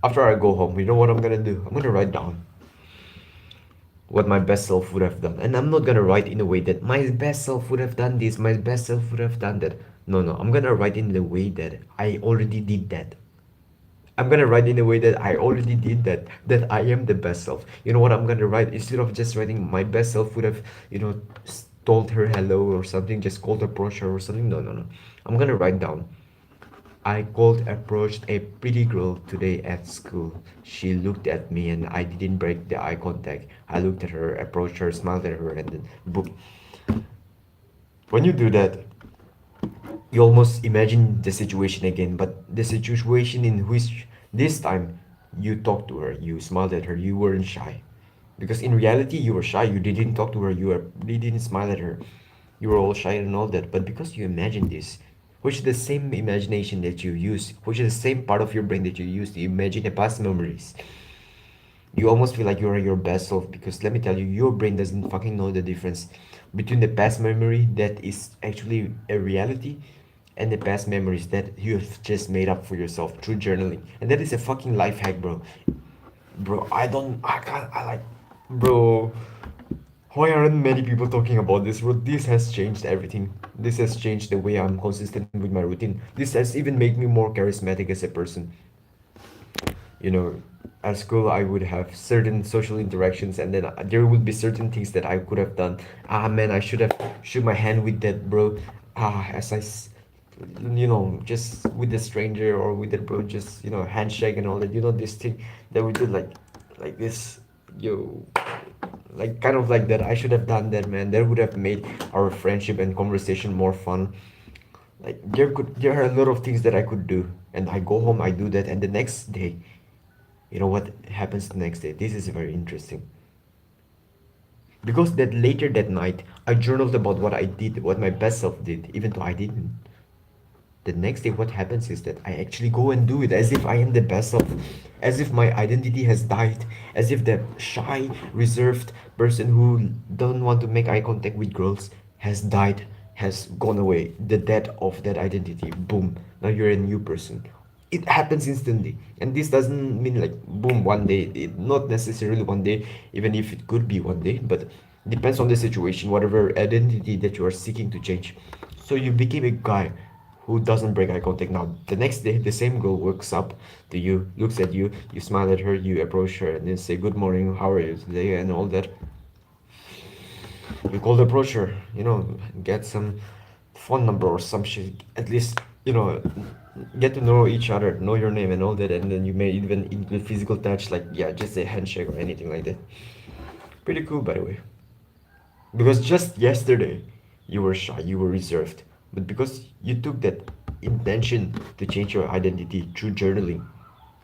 A: After I go home, you know what I'm gonna do? I'm gonna write down what my best self would have done. And I'm not gonna write in a way that my best self would have done this, my best self would have done that. No, no, I'm gonna write in the way that I already did that. I'm gonna write in a way that I already did that, that I am the best self. You know what I'm gonna write? Instead of just writing my best self would have, told her hello or something, just called approach her or something. No, no, no. I'm gonna write down. I called approached a pretty girl today at school. She looked at me and I didn't break the eye contact. I looked at her, approached her, smiled at her, and then boom. When you do that, you almost imagine the situation again, but the situation in which this time you talked to her, you smiled at her, you weren't shy. Because in reality, you were shy, you didn't talk to her, you didn't smile at her, you were all shy and all that. But because you imagine this, which is the same imagination that you use, which is the same part of your brain that you use to imagine the past memories, you almost feel like you're your best self, because let me tell you, your brain doesn't fucking know the difference between the past memory that is actually a reality and the past memories that you have just made up for yourself through journaling. And that is a fucking life hack, bro. Bro, I can't, I like, bro, why aren't many people talking about this, bro? This has changed everything. This has changed the way I'm consistent with my routine. This has even made me more charismatic as a person. you know at school I would have certain social interactions, and then there would be certain things that I could have done. Ah man, I should have shook my hand with that bro. As just with the stranger or with that bro, just handshake and all that, this thing that we do, like this, yo, like kind of like that. I should have done that, man. That would have made our friendship and conversation more fun. Like there are a lot of things that I could do, and I go home, I do that, and the next day, you know what happens the next day? This is very interesting. Because that later that night, I journaled about what I did, what my best self did, even though I didn't. The next day, what happens is that I actually go and do it as if I am the best self, as if my identity has died, as if the shy, reserved person who don't want to make eye contact with girls has died, has gone away. The death of that identity, boom. Now you're a new person. It happens instantly, and this doesn't mean like boom one day. Not necessarily one day, even if it could be one day, but depends on the situation, whatever identity that you are seeking to change. So you became a guy who doesn't break eye contact. Now the next day the same girl wakes up to you, looks at you, you smile at her, you approach her and then say good morning, how are you today, and all that. You call the approach her, get some phone number or some shit, at least, get to know each other, know your name and all that, and then you may even include physical touch, like, yeah, just a handshake or anything like that. Pretty cool, by the way. Because just yesterday you were shy, you were reserved, but because you took that intention to change your identity through journaling,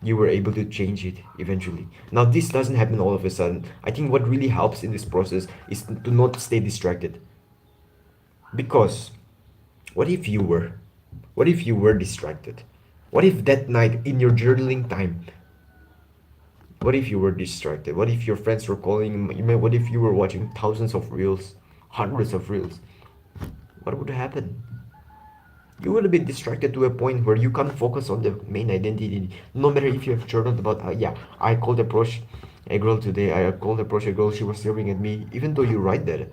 A: you were able to change it eventually. Now this doesn't happen all of a sudden. I think what really helps in this process is to not stay distracted. Because what if you were? What if you were distracted? What if that night in your journaling time, what if you were distracted? What if your friends were calling? What if you were watching thousands of reels, hundreds of reels? What would happen? You will be distracted to a point where you can't focus on the main identity. No matter if you have journaled about, yeah, I called approach a girl today. I called approach a girl. She was staring at me. Even though you write that,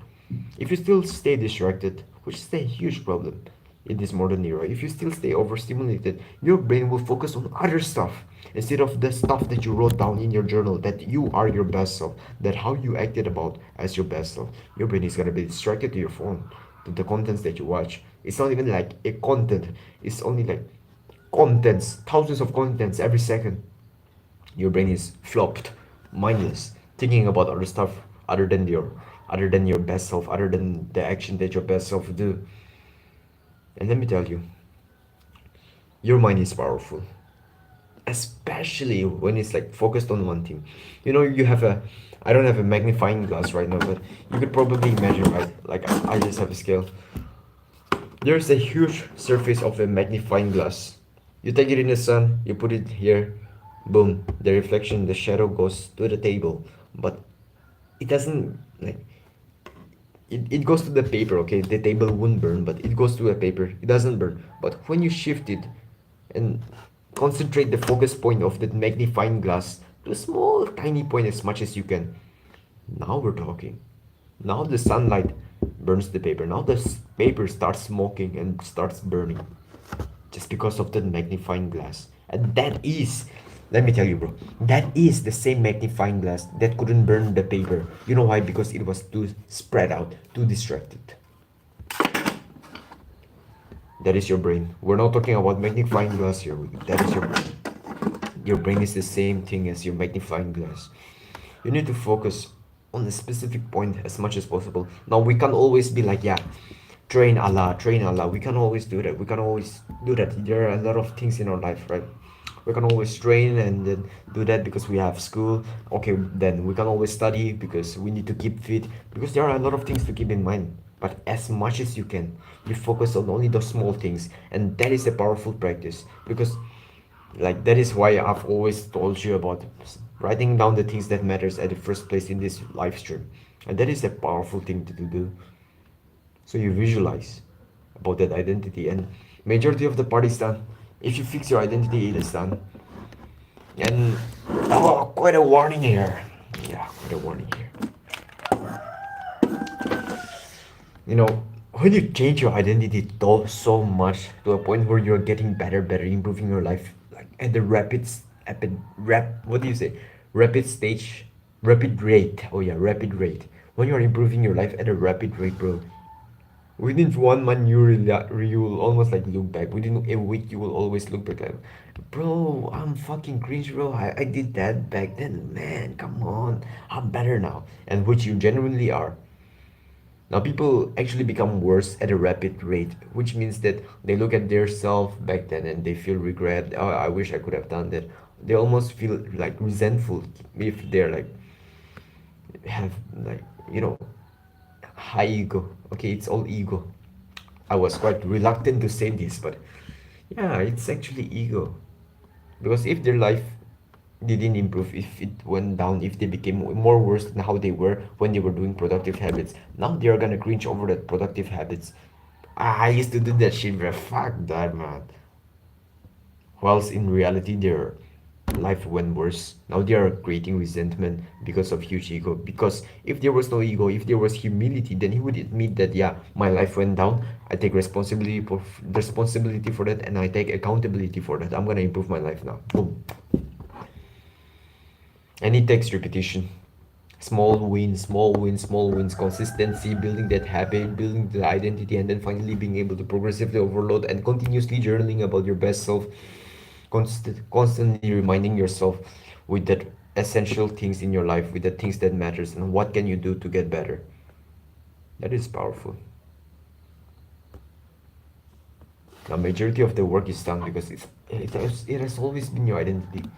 A: if you still stay distracted, which is a huge problem in this modern era, if you still stay overstimulated, your brain will focus on other stuff instead of the stuff that you wrote down in your journal, that you are your best self, that how you acted about as your best self. Your brain is gonna be distracted to your phone, to the contents that you watch. It's not even like a content, it's only like contents, thousands of contents every second. Your brain is flopped, mindless, thinking about other stuff other than your best self, other than the action that your best self do. And let me tell you, your mind is powerful, especially when it's like focused on one thing. You have a, I don't have a magnifying glass right now, but you could probably imagine, right? Like I just have a scale. There's a huge surface of a magnifying glass. You take it in the sun, you put it here, boom, the reflection, the shadow goes to the table. But it doesn't, like, it goes to the paper, okay? The table won't burn, but it goes to a paper. It doesn't burn. But when you shift it and concentrate the focus point of that magnifying glass to a small, tiny point as much as you can, now we're talking. Now the sunlight burns the paper. Now the paper starts smoking and starts burning just because of the magnifying glass. And that is, let me tell you, bro, that is the same magnifying glass that couldn't burn the paper. You know why? Because it was too spread out, too distracted. That is your brain. We're not talking about magnifying glass here. That is your brain. Your brain is the same thing as your magnifying glass. You need to focus on a specific point as much as possible. Now we can't always be like, yeah, train Allah, train Allah. We can always do that. We can always do that. There are a lot of things in our life, right? We can always train and then do that because we have school. Okay, then we can always study because we need to keep fit, because there are a lot of things to keep in mind. But as much as you can, you focus on only those small things, and that is a powerful practice. Because, like, that is why I've always told you about writing down the things that matters at the first place in this live stream. And that is a powerful thing to do. So you visualize about that identity, and majority of the part is done. If you fix your identity, it is done. And quite a warning here. Yeah, quite a warning here. When you change your identity so much to a point where you're getting better, improving your life, like at the what do you say? Rapid rate. Oh yeah, rapid rate. When you're improving your life at a rapid rate, bro, within 1 month you will almost like look back. Within a week you will always look back like, bro, I'm fucking cringe, bro. I did that back then, man. Come on, I'm better now, and which you genuinely are. Now people actually become worse at a rapid rate, which means that they look at their self back then and they feel regret. Oh, I wish I could have done that. They almost feel like resentful if they're like have like high ego. Okay, it's all ego. I was quite reluctant to say this, but yeah, it's actually ego. Because if their life didn't improve, if it went down, if they became more worse than how they were when they were doing productive habits, now they are gonna cringe over that productive habits. I used to do that shit, bro. Fuck that, man. Whilst in reality, they're life went worse. Now they are creating resentment because of huge ego. Because if there was no ego, if there was humility, then he would admit that yeah, my life went down. I take responsibility for that, and I take accountability for that. I'm gonna improve my life now. Boom. And it takes repetition. Small wins, small wins, small wins, consistency, building that habit, building the identity, and then finally being able to progressively overload and continuously journaling about your best self, constantly reminding yourself with that essential things in your life, with the things that matters, and what can you do to get better. That is powerful. The majority of the work is done because it has always been your identity.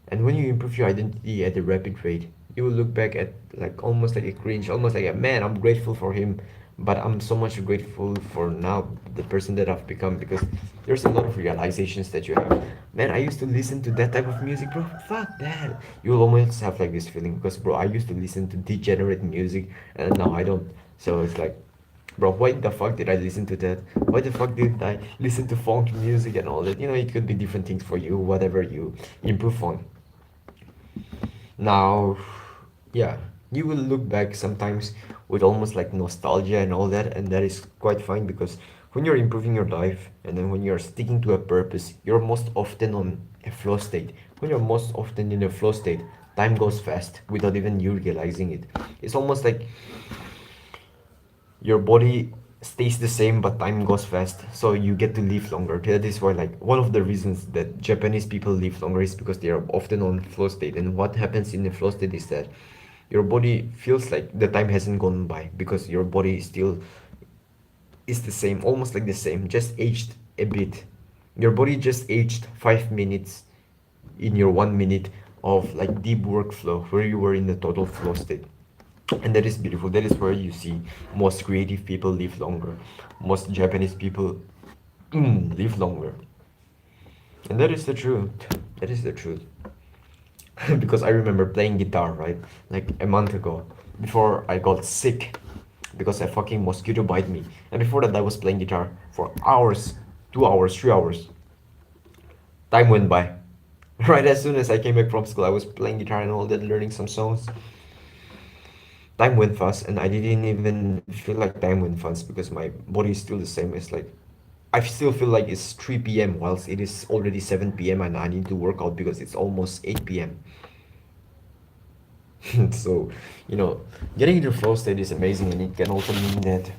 A: And when you improve your identity at a rapid rate, you will look back at like almost like a cringe, almost like a man, I'm grateful for him, but I'm so much grateful for now the person that I've become because there's a lot of realizations that you have. Man, I used to listen to that type of music, bro. Fuck that. You will almost have like this feeling because bro, I used to listen to degenerate music and now I don't. So it's like bro, why the fuck did I listen to that? Why the fuck did I listen to funk music and all that? You know, it could be different things for you, whatever you improve on. Now, yeah, you will look back sometimes with almost like nostalgia and all that, and that is quite fine because when you're improving your life and then when you're sticking to a purpose, you're most often on a flow state. When you're most often in a flow state, time goes fast without even you realizing it. It's almost like your body stays the same but time goes fast, so you get to live longer. That is why like one of the reasons that Japanese people live longer is because they are often on flow state. And what happens in the flow state is that your body feels like the time hasn't gone by because your body still is the same, almost like the same, just aged a bit. Your body just aged 5 minutes in your 1 minute of like deep workflow where you were in the total flow state. And that is beautiful. That is where you see most creative people live longer, most Japanese people live longer. And that is the truth. That is the truth. Because I remember playing guitar, right? Like a month ago, before I got sick because a fucking mosquito bite me. And before that, I was playing guitar for hours, 2 hours, 3 hours. Time went by. Right as soon as I came back from school, I was playing guitar and all that, learning some songs. Time went fast, and I didn't even feel like time went fast because my body is still the same. It's like I still feel like it's 3 p.m. whilst it is already 7 p.m. and I need to work out because it's almost 8 p.m. So, you know, getting into flow state is amazing, and it can also mean that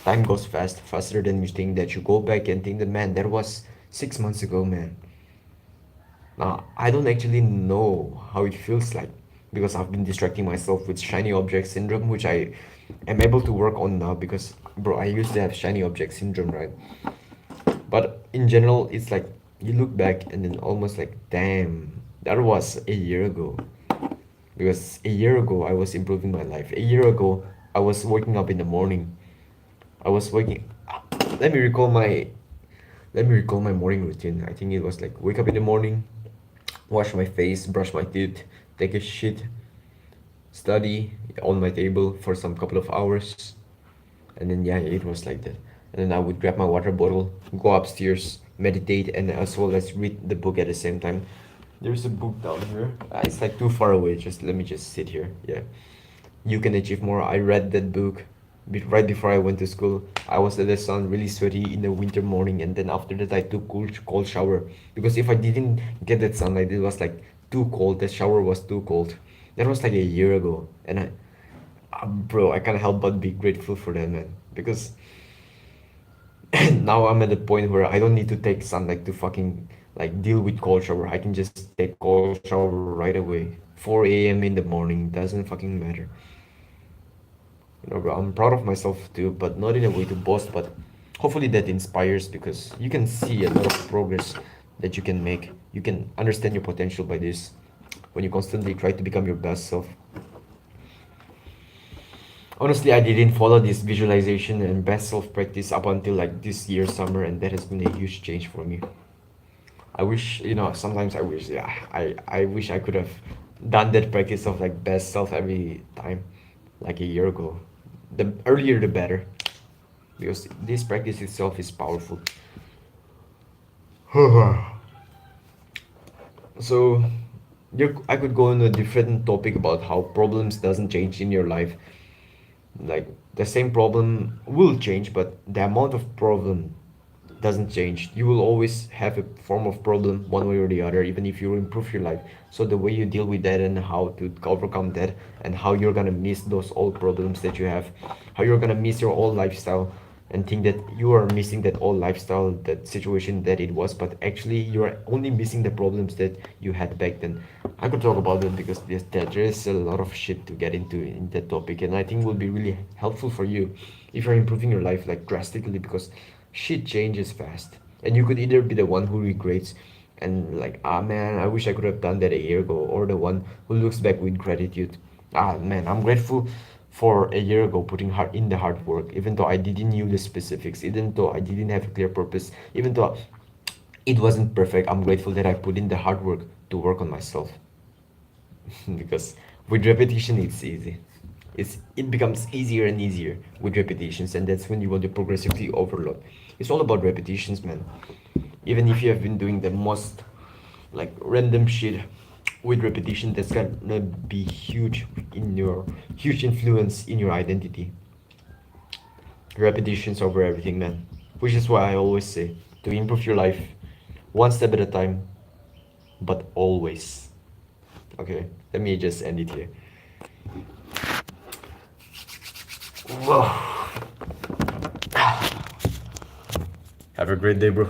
A: time goes fast, faster than you think, that you go back and think that, man, that was 6 months ago, man. Now, I don't actually know how it feels like because I've been distracting myself with shiny object syndrome, which I am able to work on now because, bro, I used to have shiny object syndrome, right? But in general, it's like you look back and then almost like, damn, that was a year ago. Because a year ago, I was improving my life. A year ago, I was waking up in the morning. I was waking. Let me recall my. Let me recall my morning routine. I think it was like wake up in the morning, wash my face, brush my teeth, take a shit, study on my table for some couple of hours, and then yeah, it was like that. And then I would grab my water bottle, go upstairs, meditate, and as well as read the book at the same time. There's a book down here. It's like too far away. Just let me just sit here. Yeah, You Can Achieve More. I read that book right before I went to school. I was at the sun, really sweaty in the winter morning, and then after that I took cold shower because if I didn't get that sunlight, it was like too cold. The shower was too cold. That was like a year ago, and bro, I can't help but be grateful for that, man. Because now I'm at the point where I don't need to take sunlight to fucking like deal with cold shower. I can just take cold shower right away. 4 a.m. in the morning doesn't fucking matter. Bro, I'm proud of myself too, but not in a way to boast, but hopefully that inspires because you can see a lot of progress that you can make. You can understand your potential by this when you constantly try to become your best self. Honestly, I didn't follow this visualization and best self practice up until like this year summer, and that has been a huge change for me. I wish, sometimes I wish, yeah, I wish I could have done that practice of like best self every time, like a year ago. The earlier the better, because this practice itself is powerful. So I could go on a different topic about how problems doesn't change in your life. Like the same problem will change, but the amount of problem doesn't change. You will always have a form of problem one way or the other, even if you improve your life. So the way you deal with that and how to overcome that and how you're gonna miss those old problems that you have, how you're gonna miss your old lifestyle and think that you are missing that old lifestyle, that situation that it was, but actually you're only missing the problems that you had back then. I could talk about it because there is a lot of shit to get into in that topic, and I think will be really helpful for you if you're improving your life like drastically, because shit changes fast, and you could either be the one who regrets and like, ah man, I wish I could have done that a year ago, or the one who looks back with gratitude. Ah man, I'm grateful for a year ago putting hard in the hard work, even though I didn't knew the specifics, even though I didn't have a clear purpose, even though it wasn't perfect. I'm grateful that I put in the hard work to work on myself. Because with repetition it's easy. It becomes easier and easier with repetitions, and that's when you want to progressively overload. It's all about repetitions, man. Even if you have been doing the most like random shit, with repetition that's gonna be huge influence in your identity. Repetitions over everything, man. Which is why I always say to improve your life one step at a time, but always. Okay, let me just end it here. Whoa. Have a great day, bro.